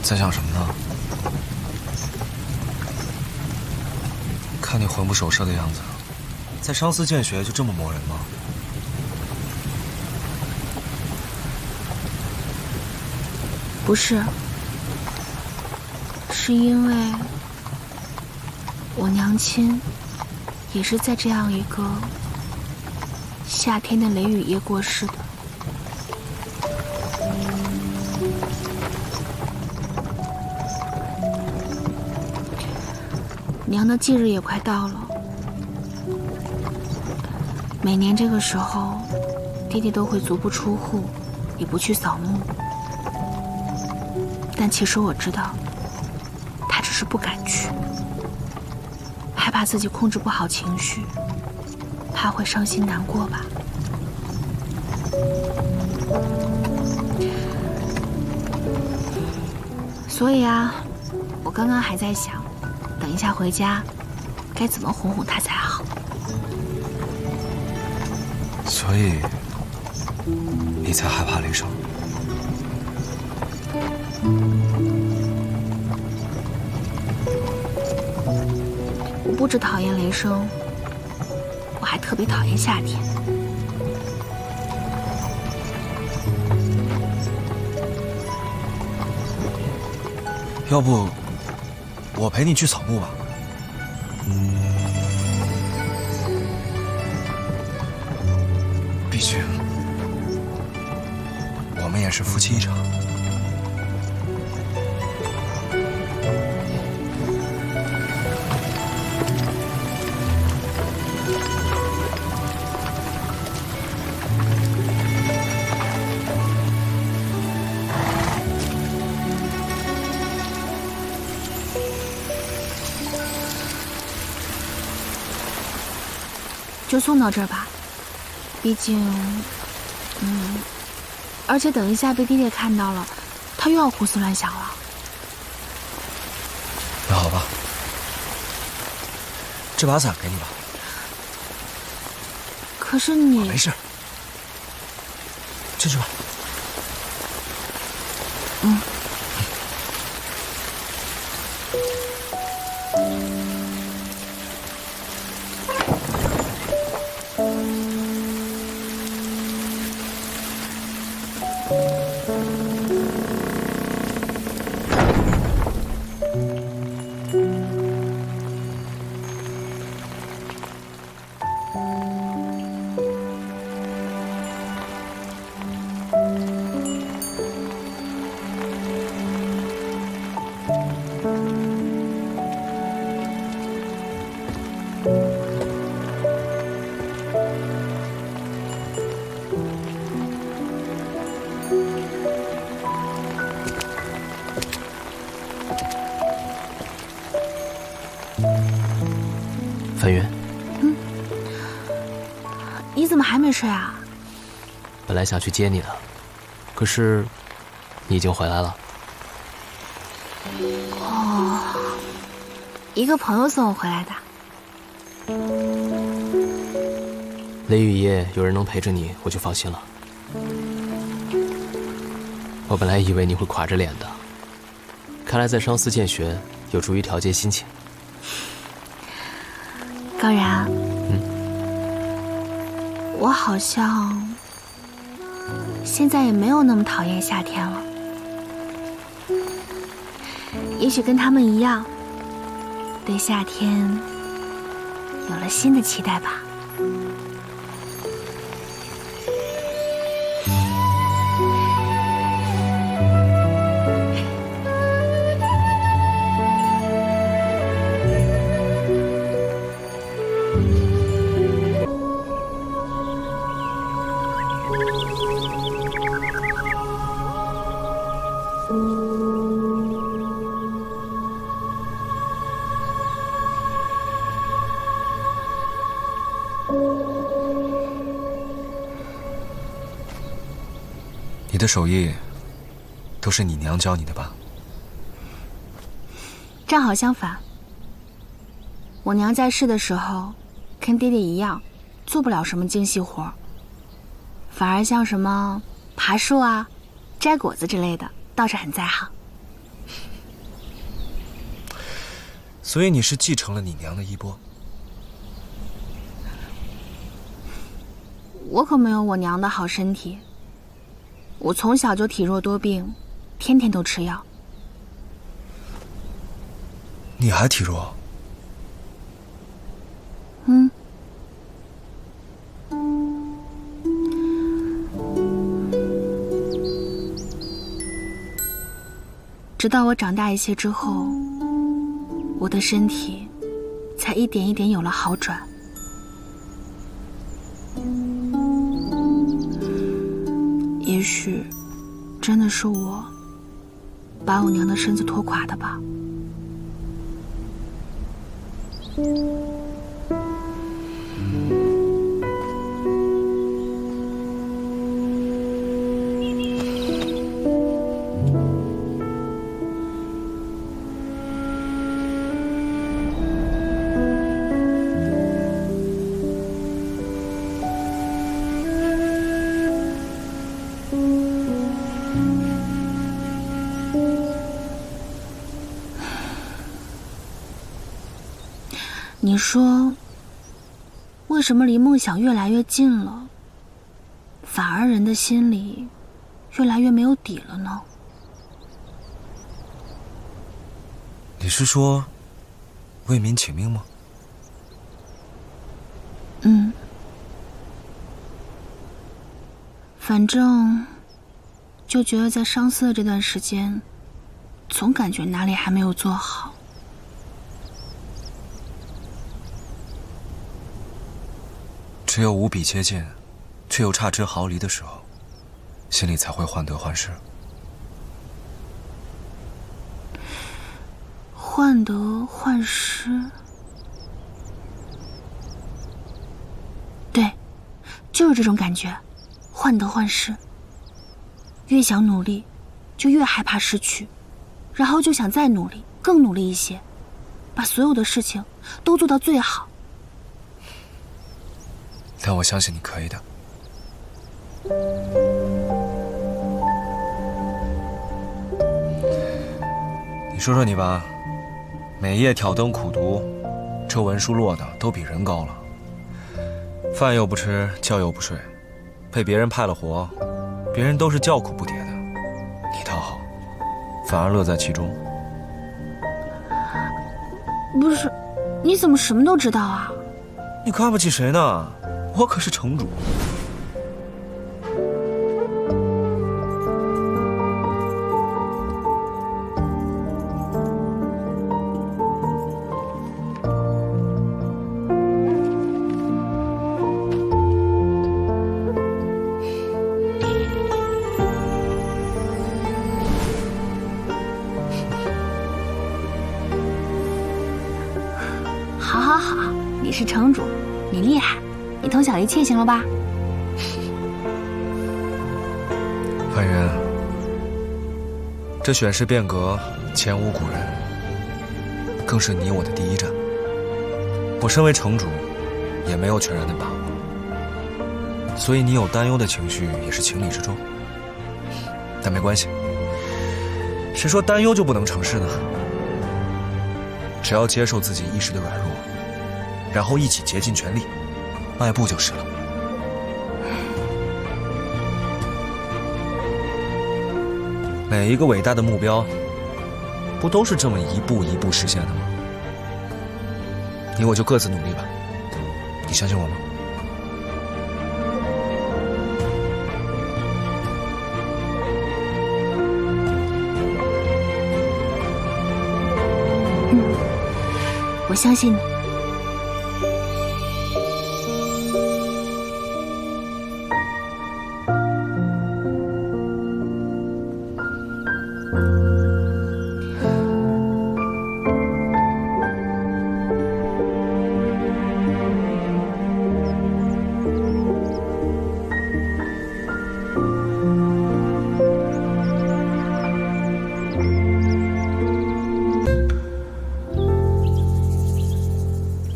在想什么呢？看你魂不守舍的样子，在商司剑学就这么磨人吗？不是，是因为我娘亲也是在这样一个夏天的雷雨夜过世的。娘的忌日也快到了，每年这个时候，爹爹都会足不出户，也不去扫墓。但其实我知道，他只是不敢去，害怕自己控制不好情绪，怕会伤心难过吧。所以啊，我刚刚还在想，等一下回家该怎么哄哄他才好。所以你才害怕雷声？我不只讨厌雷声，我还特别讨厌夏天。要不我陪你去扫墓吧？毕竟我们也是夫妻一场。就送到这儿吧，毕竟，而且等一下被爹爹看到了，他又要胡思乱想了。那好吧，这把伞给你吧。可是你……没事，进去吧。范云，你怎么还没睡啊？本来想去接你的，可是你已经回来了。哦，一个朋友送我回来的。雷雨夜有人能陪着你，我就放心了。我本来以为你会垮着脸的，看来在商司剑学有助于调节心情。高然，我好像现在也没有那么讨厌夏天了。也许跟他们一样，对夏天有了新的期待吧。你的手艺都是你娘教你的吧？正好相反，我娘在世的时候，跟爹爹一样，做不了什么精细活，反而像什么爬树啊、摘果子之类的，倒是很在行。所以你是继承了你娘的衣钵。我可没有我娘的好身体。我从小就体弱多病，天天都吃药。你还体弱？嗯。直到我长大一些之后，我的身体才一点一点有了好转。也许真的是我把我娘的身子拖垮的吧。你说，为什么离梦想越来越近了，反而人的心里越来越没有底了呢？你是说为民请命吗？嗯，反正就觉得在上司的这段时间，总感觉哪里还没有做好。只有无比接近，却又差之毫厘的时候，心里才会患得患失。患得患失，对，就是这种感觉，患得患失。越想努力，就越害怕失去，然后就想再努力，更努力一些，把所有的事情都做到最好。但我相信你可以的。你说说你吧，每夜挑灯苦读，这文书落的都比人高了，饭又不吃，觉又不睡，被别人派了活，别人都是叫苦不迭的，你倒好，反而乐在其中。不是，你怎么什么都知道啊？你看不起谁呢？我可是城主。好好好，你是城主，你厉害，你通晓一切行了吧？范云，这选氏变革前无古人，更是你我的第一战。我身为城主，也没有全然的把握，所以你有担忧的情绪也是情理之中。但没关系，谁说担忧就不能成事呢？只要接受自己一时的软弱，然后一起竭尽全力，迈步就是了。每一个伟大的目标，不都是这么一步一步实现的吗？你我就各自努力吧，你相信我吗？我相信你。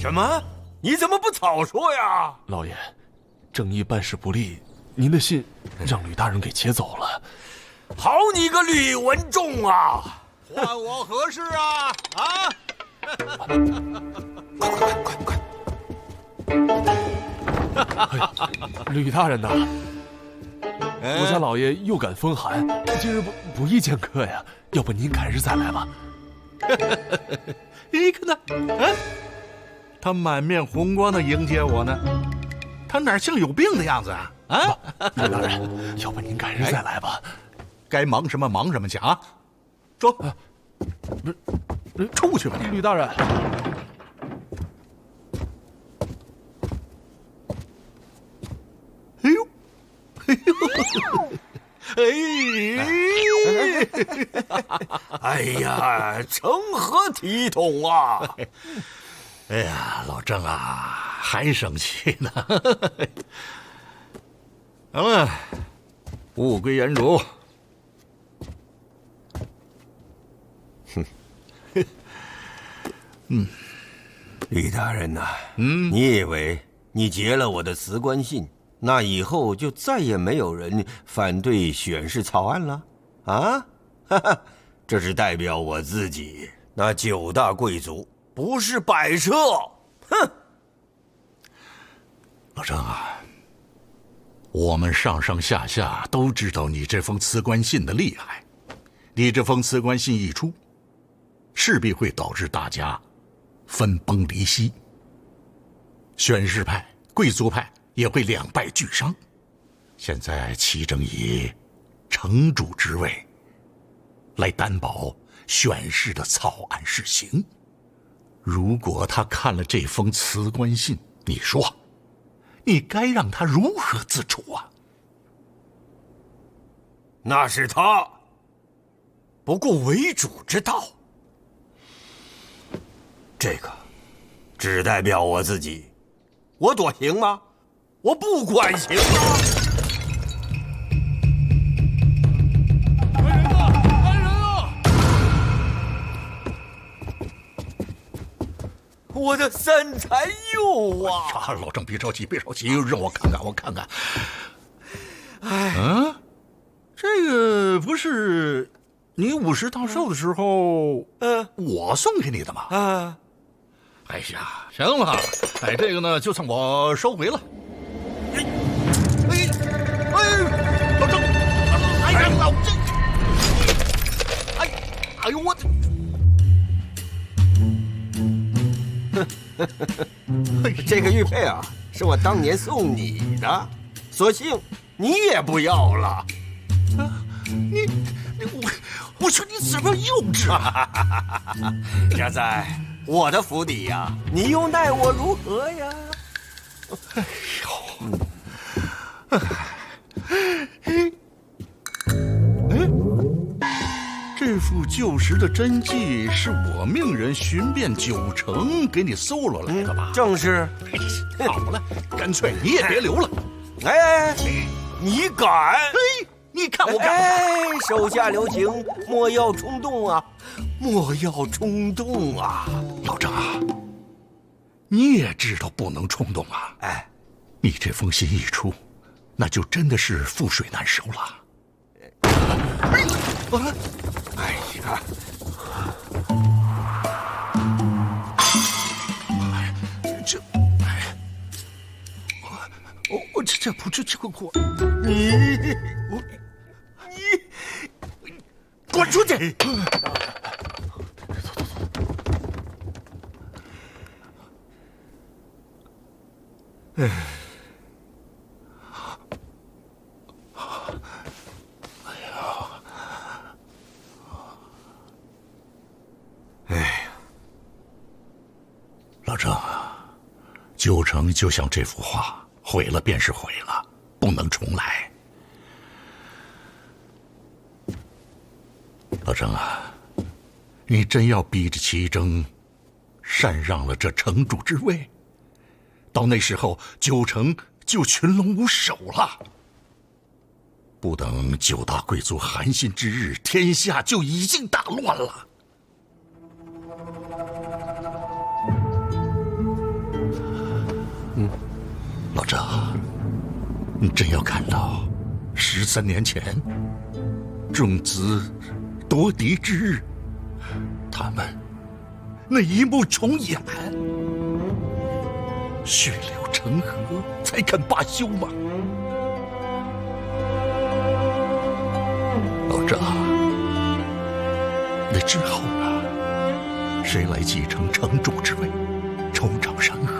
什么？你怎么不早说呀？老爷，正义办事不力，您的信让吕大人给劫走了。好你个吕文仲啊！换我何事啊？啊？快！吕大人呐，我家老爷又感风寒，今日不宜见客呀，要不您改日再来吧。你看他，他满面红光的迎接我呢，他哪像有病的样子啊？吕大人，要不您改日再来吧。该忙什么忙什么去啊！说，出去吧你！吕大人。哎呦，哎呀，成何体统啊！哎呀，老郑啊，还生气呢。行了，物归原主。李大人呐，你以为你结了我的辞官信，那以后就再也没有人反对选氏草案了？啊？哈哈，这是代表我自己，那9大贵族不是摆设。哼！老郑啊，我们上上下下都知道你这封辞官信的厉害。你这封辞官信一出，势必会导致大家分崩离析，选氏派、贵族派也会两败俱伤。现在齐正以城主之位来担保选氏的草案试行。如果他看了这封辞官信，你说，你该让他如何自处啊？那是他不顾为主之道。这个只代表我自己，我躲行吗？我不管行吗？来人啊！我的三才佑啊！呀，老郑别着急，别着急，让我看看，我看看。哎，这个不是你50大寿的时候，我送给你的吗？哎呀，行了，哎，这个呢，就算我收回了。老郑，哎呀，老郑，哎呦我的！这个玉佩啊，是我当年送你的，索性你也不要了。我说你怎么幼稚啊！这在我的府邸呀，你又奈我如何呀？哎呦，这副旧时的真迹是我命人寻遍9城给你搜罗来的吧？正是。好了，干脆你也别留了。哎，你敢？你看我敢！哎，手下留情，莫要冲动啊！莫要冲动啊！老郑啊，你也知道不能冲动啊！哎，你这封信一出，那就真的是覆水难收了。哎呀！这不是这个我，你滚出去！老郑，9城就像这幅画，毁了便是毁了，不能重来。老郑啊，你真要逼着齐征禅让了这城主之位，到那时候9城就群龙无首了。不等9大贵族寒心之日，天下就已经大乱了。老郑，你真要看到13年前众子夺嫡之日，他们那一幕重演，血流成河才肯罢休吗？老张，那之后呢？谁来继承城主之位，重掌山河？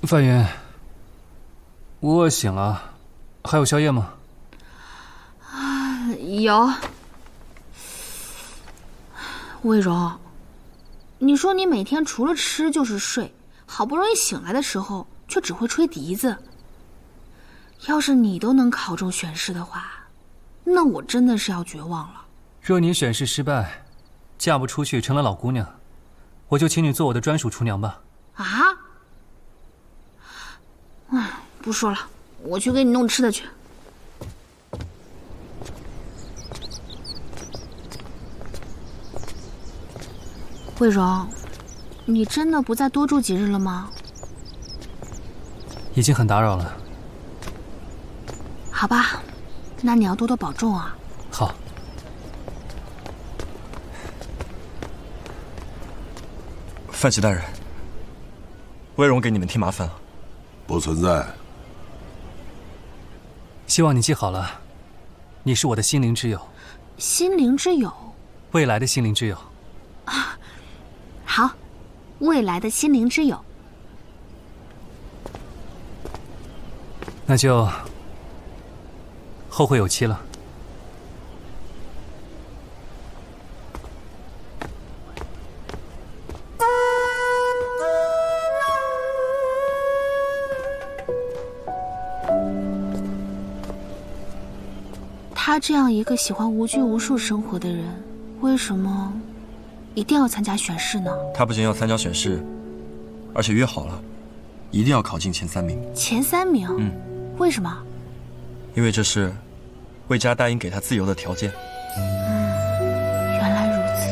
范云，我饿醒了，还有宵夜吗？有。魏荣，你说你每天除了吃就是睡，好不容易醒来的时候却只会吹笛子。要是你都能考中选试的话，那我真的是要绝望了。若你选试失败，嫁不出去成了老姑娘，我就请你做我的专属厨娘吧。啊？不说了，我去给你弄吃的去。魏荣，你真的不再多住几日了吗？已经很打扰了。好吧，那你要多多保重啊。好。范喜大人，魏荣给你们添麻烦了。不存在。希望你记好了，你是我的心灵之友。心灵之友？未来的心灵之友。啊，好，未来的心灵之友。那就后会有期了。他这样一个喜欢无拘无束生活的人，为什么一定要参加选试呢？他不仅要参加选试，而且约好了，一定要考进前3名。前3名？为什么？因为这是魏家答应给他自由的条件。原来如此。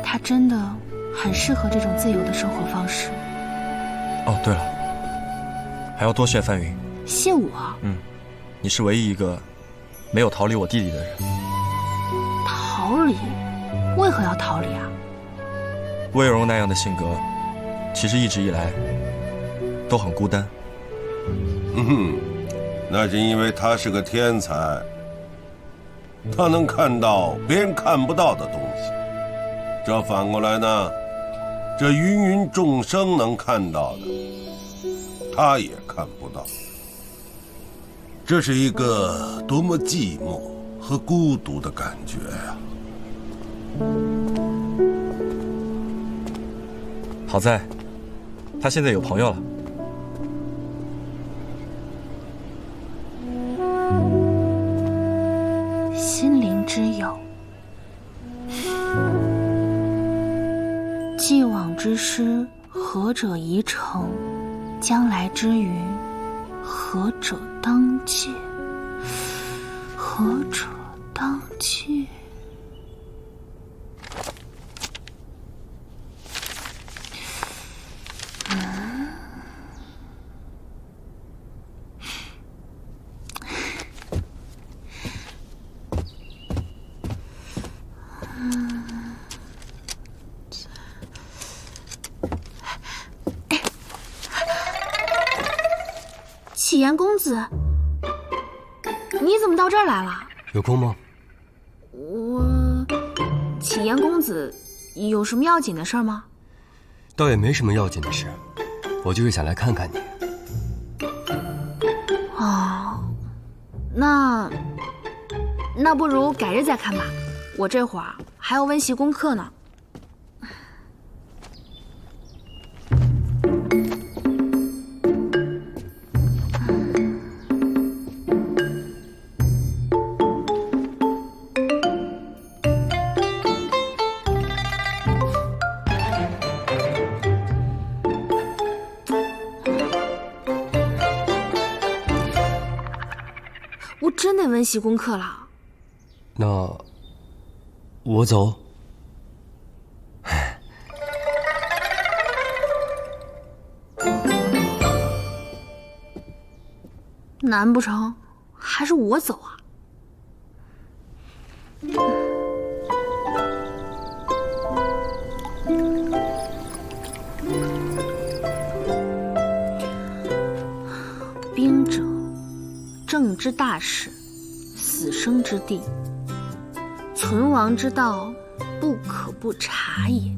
他真的很适合这种自由的生活方式。哦，对了，还要多谢范云。谢我？你是唯一一个没有逃离我弟弟的人。逃离？为何要逃离啊？魏荣那样的性格，其实一直以来都很孤单。那是因为他是个天才，他能看到别人看不到的东西。这反过来呢，这芸芸众生能看到的，他也看不到。这是一个多么寂寞和孤独的感觉呀！好在，他现在有朋友了。心灵之友，既往之师，何者宜成？将来之云，何者当借？何者当借？启言公子，你怎么到这儿来了？有空吗？启言公子，有什么要紧的事吗？倒也没什么要紧的事，我就是想来看看你。哦，那不如改日再看吧，我这会儿还要温习功课呢。真得温习功课了。那我走。难不成还是我走啊？兵者，政之大事，死生之地，存亡之道，不可不察也。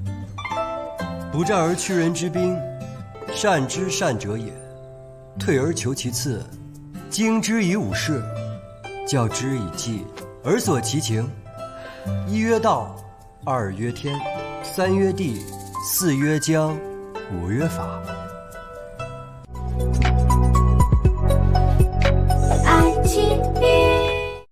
不战而屈人之兵，善之善者也；退而求其次，经之以武士，教之以计，而索其情。一曰道，二曰天，三曰地，四曰疆，五曰法。